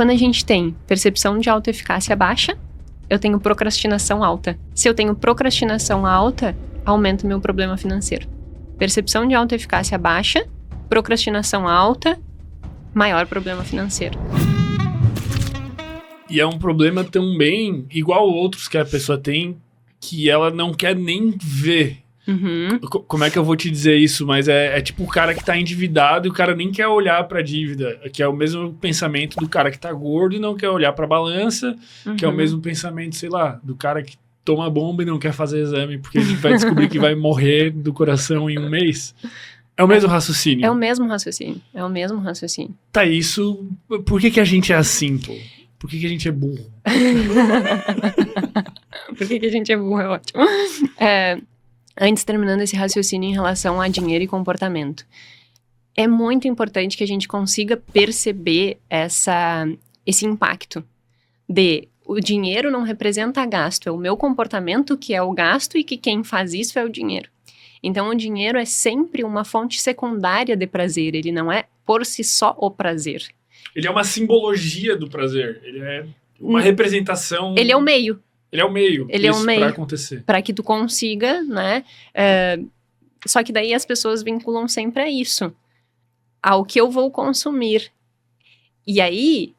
quando a gente tem percepção de autoeficácia baixa, eu tenho procrastinação alta. Se eu tenho procrastinação alta, aumenta o meu problema financeiro. Percepção de autoeficácia baixa, procrastinação alta, maior problema financeiro. E é um problema também, igual outros que a pessoa tem, que ela não quer nem ver. Uhum. Como é que eu vou te dizer isso? Mas é tipo o cara que tá endividado e o cara nem quer olhar pra dívida. Que é o mesmo pensamento do cara que tá gordo e não quer olhar pra balança. Que é o mesmo pensamento, sei lá, do cara que toma bomba e não quer fazer exame porque ele vai descobrir que vai morrer do coração em um mês. É o mesmo raciocínio. É o mesmo raciocínio. É o mesmo raciocínio. Tá, isso... Por que a gente é assim, pô? Por que a gente é burro? Por que a gente é burro? É ótimo. Antes, terminando esse raciocínio em relação a dinheiro e comportamento. É muito importante que a gente consiga perceber esse impacto de o dinheiro não representa gasto, é o meu comportamento que é o gasto e que quem faz isso é o dinheiro. Então, o dinheiro é sempre uma fonte secundária de prazer, ele não é por si só o prazer. Ele é uma simbologia do prazer, ele é uma representação... Ele é o meio. Ele é o meio. Ele é o meio para acontecer. Para que tu consiga, né? Só que daí as pessoas vinculam sempre a isso. Ao que eu vou consumir. E aí,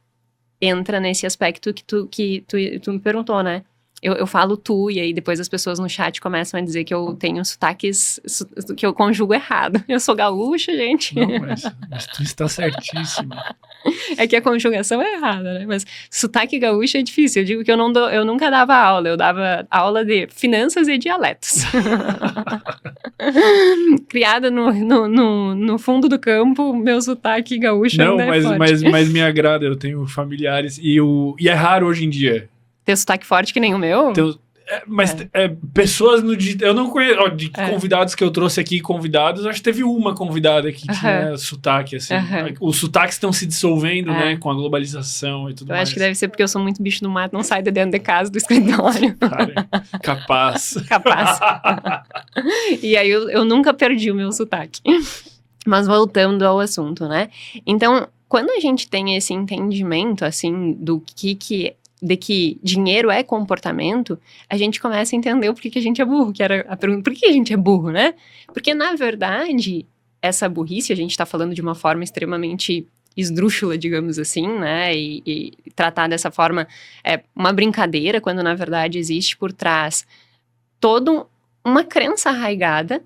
entra nesse aspecto que tu me perguntou, né? Eu falo tu, e aí depois as pessoas no chat começam a dizer que eu tenho sotaques, que eu conjugo errado. Eu sou gaúcha, gente. Não, mas tu está certíssima. É que a conjugação é errada, né? Mas sotaque gaúcho é difícil. Eu digo que eu nunca dava aula. Eu dava aula de finanças e dialetos. Criada no fundo do campo, meu sotaque gaúcho não, ainda é forte. Mas me agrada. Eu tenho familiares e é raro hoje em dia. Ter sotaque forte que nem o meu? Pessoas no digital... Eu não conheço... Convidados que eu trouxe aqui, acho que teve uma convidada que tinha sotaque, assim. Os sotaques estão se dissolvendo, né? Com a globalização e tudo mais. Eu acho que deve ser porque eu sou muito bicho do mato, não saio de dentro de casa, do escritório. Cara, capaz. E aí eu nunca perdi o meu sotaque. Mas voltando ao assunto, né? Então, quando a gente tem esse entendimento, assim, de que dinheiro é comportamento, a gente começa a entender o porquê que a gente é burro, que era a pergunta, por que a gente é burro, né? Porque, na verdade, essa burrice, a gente tá falando de uma forma extremamente esdrúxula, digamos assim, né? E tratar dessa forma é uma brincadeira, quando, na verdade, existe por trás toda uma crença arraigada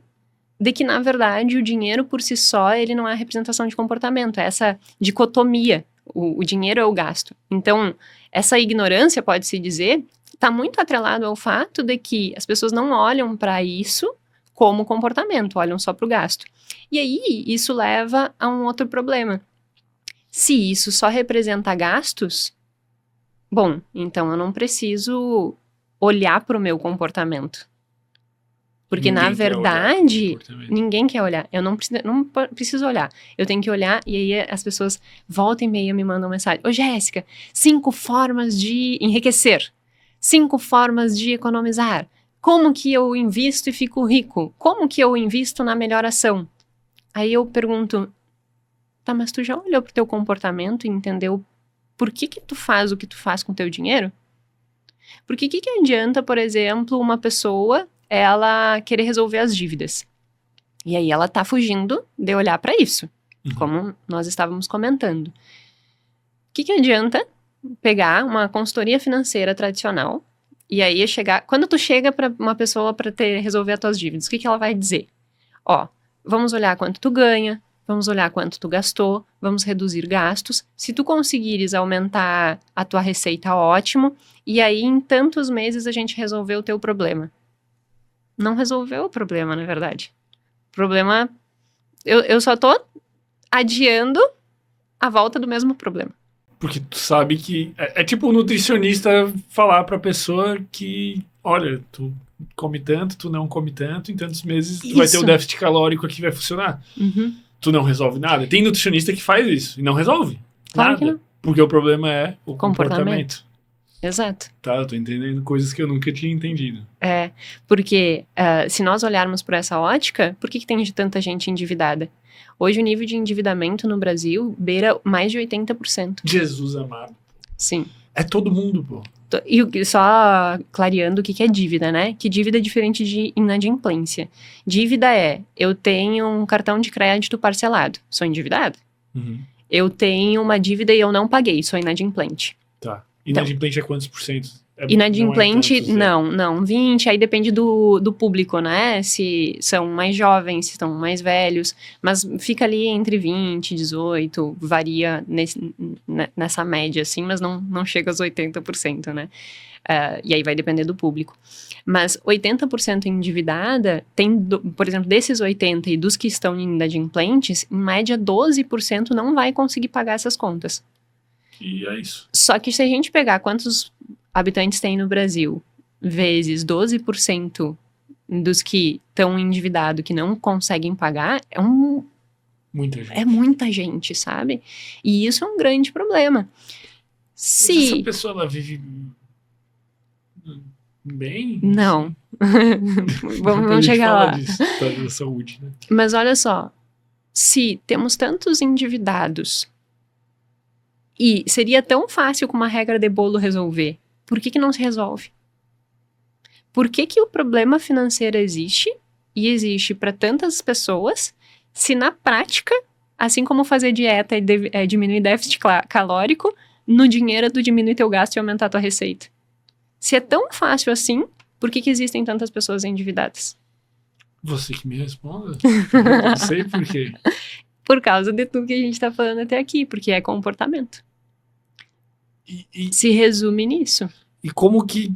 de que, na verdade, o dinheiro por si só, ele não é a representação de comportamento, é essa dicotomia. O dinheiro é o gasto. Então, essa ignorância, pode-se dizer, está muito atrelado ao fato de que as pessoas não olham para isso como comportamento, olham só para o gasto. E aí, isso leva a um outro problema. Se isso só representa gastos, bom, então eu não preciso olhar para o meu comportamento. Porque, na verdade, ninguém quer olhar. Eu não preciso olhar. Eu tenho que olhar e aí as pessoas volta e meia me mandam mensagem. Ô, Jéssica, 5 formas de enriquecer. 5 formas de economizar. Como que eu invisto e fico rico? Como que eu invisto na melhor ação? Aí eu pergunto, tá, mas tu já olhou pro teu comportamento e entendeu por que tu faz o que tu faz com o teu dinheiro? Porque que adianta, por exemplo, uma pessoa... ela querer resolver as dívidas. E aí ela tá fugindo de olhar para isso, como nós estávamos comentando. O que adianta pegar uma consultoria financeira tradicional e aí quando tu chega para uma pessoa para resolver as tuas dívidas, o que ela vai dizer? Ó, vamos olhar quanto tu ganha, vamos olhar quanto tu gastou, vamos reduzir gastos. Se tu conseguires aumentar a tua receita, ótimo, e aí em tantos meses a gente resolveu o teu problema. Não resolveu o problema, na verdade. O problema... Eu só tô adiando a volta do mesmo problema. Porque tu sabe que... É tipo o nutricionista falar pra pessoa que... Olha, tu come tanto, tu não come tanto, em tantos meses tu vai ter o déficit calórico aqui, vai funcionar. Tu não resolve nada. Tem nutricionista que faz isso e não resolve claro nada. Que não. Porque o problema é o comportamento. Exato. Tá, eu tô entendendo coisas que eu nunca tinha entendido. Porque se nós olharmos por essa ótica, por que tem tanta gente endividada? Hoje o nível de endividamento no Brasil beira mais de 80%. Jesus amado. Sim. É todo mundo, pô. E só clareando o que é dívida, né? Que dívida é diferente de inadimplência. Dívida é, eu tenho um cartão de crédito parcelado, sou endividado. Uhum. Eu tenho uma dívida e eu não paguei, sou inadimplente. Tá. Inadimplente é quantos por cento? Inadimplente, não, não, 20, aí depende do público, né? Se são mais jovens, se estão mais velhos, mas fica ali entre 20 e 18, varia nessa média, assim, mas não chega aos 80%, né? E aí vai depender do público. Mas 80% endividada, por exemplo, desses 80 e dos que estão inadimplentes, em média 12% não vai conseguir pagar essas contas. E é isso. Só que se a gente pegar quantos habitantes tem no Brasil, vezes 12% dos que estão endividados, que não conseguem pagar, Muita gente. É muita gente, sabe? E isso é um grande problema. Mas essa pessoa, ela vive bem? Não. Vamos chegar lá. Disso, da saúde, né? Mas olha só, se temos tantos endividados e seria tão fácil com uma regra de bolo resolver, por que não se resolve? Por que o problema financeiro existe e existe para tantas pessoas, se na prática, assim como fazer dieta e diminuir déficit calórico, no dinheiro tu diminui teu gasto e aumentar tua receita? Se é tão fácil assim, por que existem tantas pessoas endividadas? Você que me responda. Eu não sei por quê. Por causa de tudo que a gente tá falando até aqui, porque é comportamento. Se resume nisso. E como que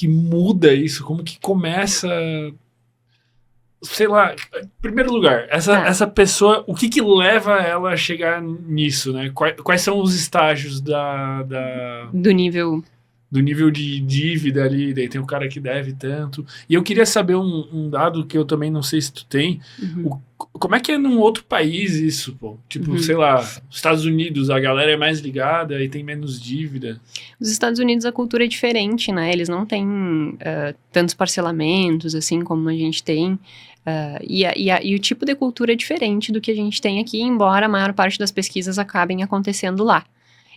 muda isso? Como que começa... Sei lá, em primeiro lugar, essa pessoa, o que leva ela a chegar nisso, né? Quais são os estágios do nível de dívida ali, daí tem o cara que deve tanto. E eu queria saber um dado que eu também não sei se tu tem. Uhum. Como é que é num outro país isso, pô? Tipo, sei lá, Estados Unidos, a galera é mais ligada e tem menos dívida. Nos Estados Unidos a cultura é diferente, né? Eles não têm tantos parcelamentos, assim, como a gente tem. E o tipo de cultura é diferente do que a gente tem aqui, embora a maior parte das pesquisas acabem acontecendo lá.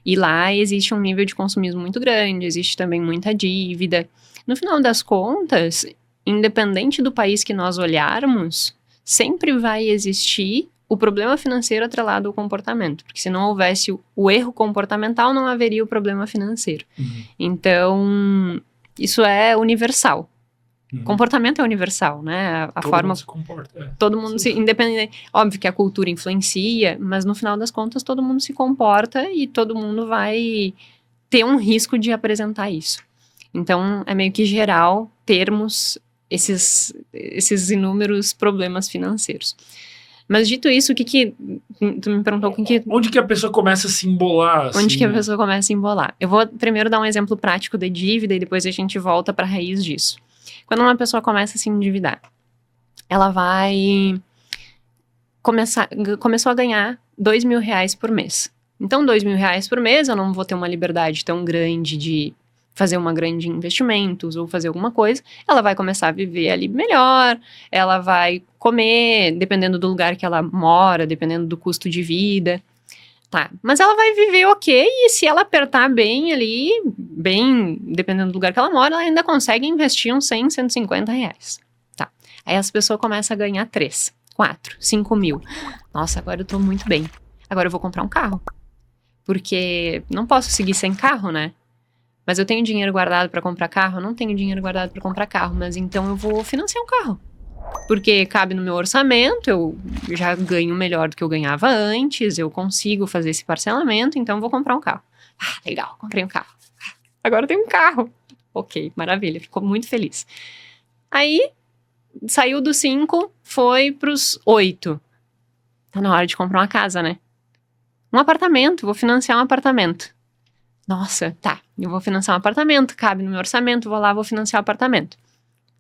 E lá existe um nível de consumismo muito grande, existe também muita dívida. No final das contas, independente do país que nós olharmos, sempre vai existir o problema financeiro atrelado ao comportamento. Porque se não houvesse o erro comportamental, não haveria o problema financeiro. Uhum. Então, isso é universal. Uhum. Comportamento é universal, né? Todo forma mundo se comporta. Todo mundo independente. Óbvio que a cultura influencia, mas no final das contas todo mundo se comporta e todo mundo vai ter um risco de apresentar isso. Então é meio que geral termos esses inúmeros problemas financeiros. Mas dito isso, tu me perguntou onde que a pessoa começa a se embolar? Assim, onde que a pessoa começa a embolar? Eu vou primeiro dar um exemplo prático de dívida e depois a gente volta para a raiz disso. Quando uma pessoa começa a se endividar, ela vai começou a ganhar R$2.000 por mês. Então, R$2.000 por mês, eu não vou ter uma liberdade tão grande de fazer uma grande investimentos ou fazer alguma coisa. Ela vai começar a viver ali melhor, ela vai comer, dependendo do lugar que ela mora, dependendo do custo de vida. Tá, mas ela vai viver ok, e se ela apertar bem ali, dependendo do lugar que ela mora, ela ainda consegue investir uns 100, R$150. Tá, aí as pessoas começam a ganhar 3, 4, 5 mil. Nossa, agora eu tô muito bem. Agora eu vou comprar um carro. Porque não posso seguir sem carro, né? Mas eu tenho dinheiro guardado pra comprar carro? Eu não tenho dinheiro guardado pra comprar carro, mas então eu vou financiar um carro. Porque cabe no meu orçamento, eu já ganho melhor do que eu ganhava antes, eu consigo fazer esse parcelamento, então eu vou comprar um carro. Ah, legal, comprei um carro. Agora eu tenho um carro. Ok, maravilha, ficou muito feliz. Aí, saiu dos 5, foi pros 8. Tá na hora de comprar uma casa, né? Um apartamento, vou financiar um apartamento. Nossa, tá, eu vou financiar um apartamento, cabe no meu orçamento, vou lá, vou financiar o apartamento.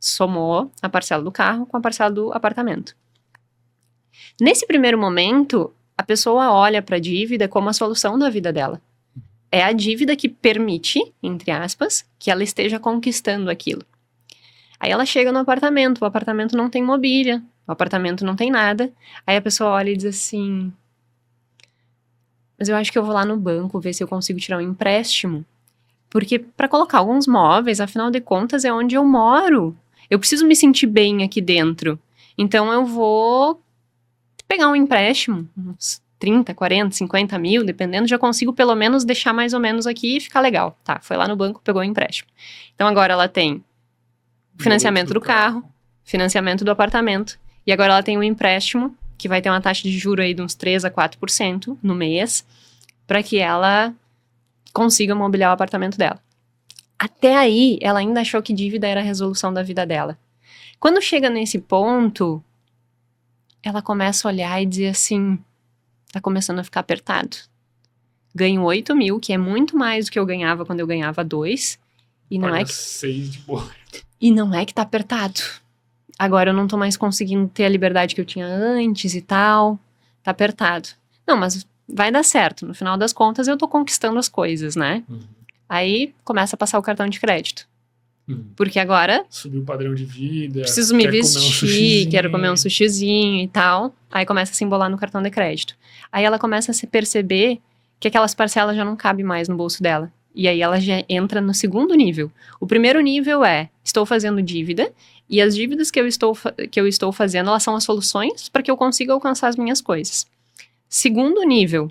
Somou a parcela do carro com a parcela do apartamento. Nesse primeiro momento, a pessoa olha para a dívida como a solução da vida dela. É a dívida que permite, entre aspas, que ela esteja conquistando aquilo. Aí ela chega no apartamento, o apartamento não tem mobília, o apartamento não tem nada. Aí a pessoa olha e diz assim... mas eu acho que eu vou lá no banco ver se eu consigo tirar um empréstimo. Porque para colocar alguns móveis, afinal de contas, é onde eu moro. Eu preciso me sentir bem aqui dentro. Então eu vou pegar um empréstimo, uns 30, 40, 50 mil, dependendo, já consigo pelo menos deixar mais ou menos aqui e ficar legal. Tá, foi lá no banco, pegou o empréstimo. Então agora ela tem financiamento do carro, financiamento do apartamento, e agora ela tem um empréstimo, que vai ter uma taxa de juros aí de uns 3 a 4% no mês, para que ela consiga mobiliar o apartamento dela. Até aí, ela ainda achou que dívida era a resolução da vida dela. Quando chega nesse ponto, ela começa a olhar e dizer assim, tá começando a ficar apertado. Ganho 8 mil, que é muito mais do que eu ganhava quando eu ganhava 2, e não é que... 6 de boa. E não é que tá apertado. Agora eu não tô mais conseguindo ter a liberdade que eu tinha antes e tal. Tá apertado. Não, mas vai dar certo. No final das contas, eu tô conquistando as coisas, né? Aí começa a passar o cartão de crédito. Porque agora... Subiu o padrão de vida. Preciso me vestir, quero comer um sushizinho e tal. Aí começa a se embolar no cartão de crédito. Aí ela começa a se perceber que aquelas parcelas já não cabem mais no bolso dela. E aí ela já entra no segundo nível. O primeiro nível é, estou fazendo dívida, e as dívidas que eu estou fazendo, elas são as soluções para que eu consiga alcançar as minhas coisas. Segundo nível,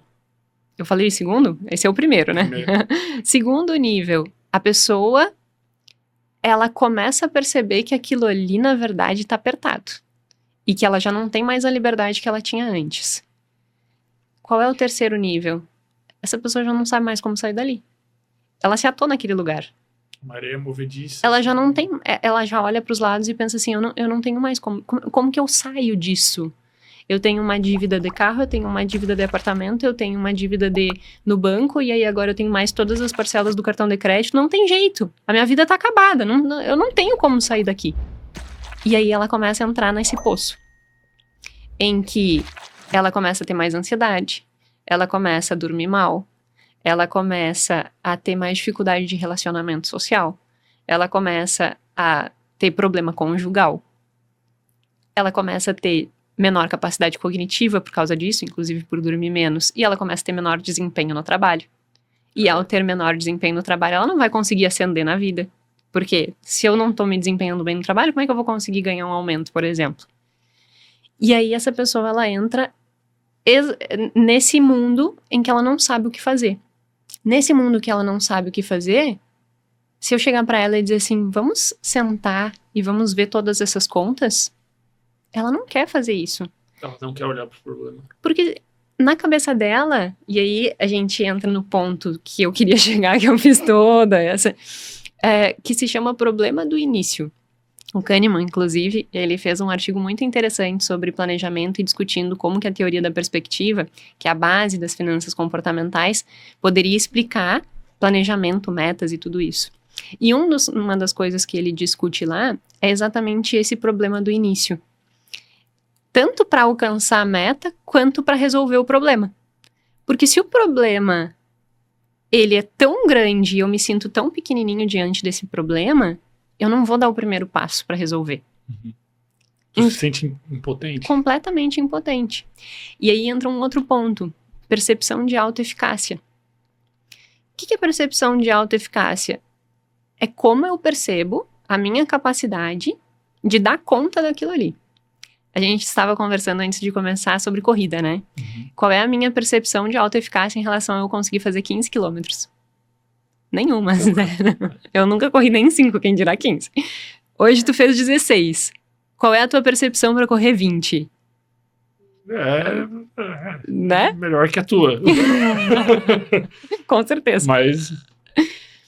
eu falei segundo? Esse é o primeiro, né? Segundo nível, a pessoa, ela começa a perceber que aquilo ali, na verdade, está apertado. E que ela já não tem mais a liberdade que ela tinha antes. Qual é o terceiro nível? Essa pessoa já não sabe mais como sair dali. Ela se atou naquele lugar. Maré movediça. Ela já não tem... Ela já olha para os lados e pensa assim, eu não tenho mais como que eu saio disso? Eu tenho uma dívida de carro, eu tenho uma dívida de apartamento, eu tenho uma dívida no banco, e aí agora eu tenho mais todas as parcelas do cartão de crédito. Não tem jeito. A minha vida tá acabada. Eu não tenho como sair daqui. E aí ela começa a entrar nesse poço. Em que ela começa a ter mais ansiedade. Ela começa a dormir mal. Ela começa a ter mais dificuldade de relacionamento social. Ela começa a ter problema conjugal. Ela começa a ter menor capacidade cognitiva por causa disso, inclusive por dormir menos. E ela começa a ter menor desempenho no trabalho. E ao ter menor desempenho no trabalho, ela não vai conseguir ascender na vida. Porque se eu não tô me desempenhando bem no trabalho, como é que eu vou conseguir ganhar um aumento, por exemplo? E aí essa pessoa, ela entra nesse mundo em que ela não sabe o que fazer. Nesse mundo que ela não sabe o que fazer, se eu chegar pra ela e dizer assim, vamos sentar e vamos ver todas essas contas, ela não quer fazer isso. Ela não quer olhar pro problema. Porque na cabeça dela, e aí a gente entra no ponto que eu queria chegar, que eu fiz toda essa, que se chama problema do início. O Kahneman, inclusive, ele fez um artigo muito interessante sobre planejamento e discutindo como que a teoria da perspectiva, que é a base das finanças comportamentais, poderia explicar planejamento, metas e tudo isso. E uma das coisas que ele discute lá é exatamente esse problema do início. Tanto para alcançar a meta, quanto para resolver o problema. Porque se o problema, ele é tão grande e eu me sinto tão pequenininho diante desse problema, eu não vou dar o primeiro passo para resolver. Você se sente impotente? Completamente impotente. E aí entra um outro ponto. Percepção de autoeficácia. O que é percepção de autoeficácia? É como eu percebo a minha capacidade de dar conta daquilo ali. A gente estava conversando antes de começar sobre corrida, né? Qual é a minha percepção de autoeficácia em relação a eu conseguir fazer 15 quilômetros? Nenhuma, zero. Eu nunca corri nem 5, quem dirá 15. Hoje tu fez 16. Qual é a tua percepção para correr 20? Né? Melhor que a tua. Com certeza.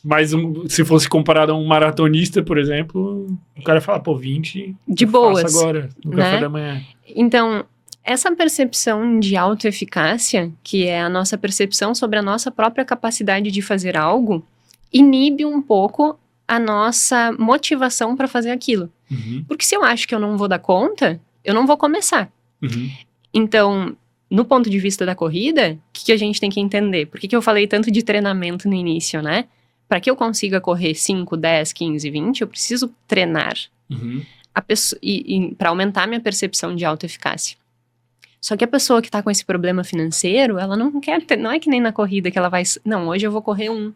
Mas se fosse comparado a um maratonista, por exemplo, o cara fala, 20 de boas, faço agora, no café da manhã. Então, essa percepção de autoeficácia, que é a nossa percepção sobre a nossa própria capacidade de fazer algo, inibe um pouco a nossa motivação para fazer aquilo. Porque se eu acho que eu não vou dar conta, eu não vou começar. Então, no ponto de vista da corrida, o que a gente tem que entender? Por que eu falei tanto de treinamento no início, né? Para que eu consiga correr 5, 10, 15, 20, eu preciso treinar. E para aumentar minha percepção de autoeficácia. Só que a pessoa que tá com esse problema financeiro, ela não quer ter, não é que nem na corrida que ela vai, não, hoje eu vou correr 1,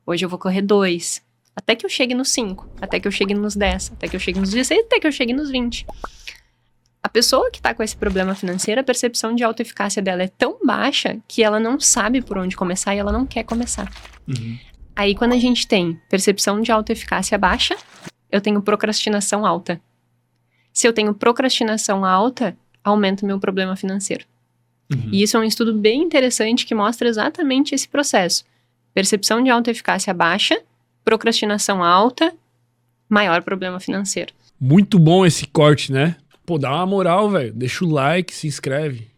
hoje eu vou correr 2, até que eu chegue nos 5, até que eu chegue nos 10, até que eu chegue nos 16, até que eu chegue nos 20. A pessoa que tá com esse problema financeiro, a percepção de autoeficácia dela é tão baixa que ela não sabe por onde começar e ela não quer começar. Aí, quando a gente tem percepção de autoeficácia baixa, eu tenho procrastinação alta. Se eu tenho procrastinação alta, aumenta o meu problema financeiro. E isso é um estudo bem interessante que mostra exatamente esse processo. Percepção de autoeficácia baixa, procrastinação alta, maior problema financeiro. Muito bom esse corte, né? Pô, dá uma moral, velho. Deixa o like, se inscreve.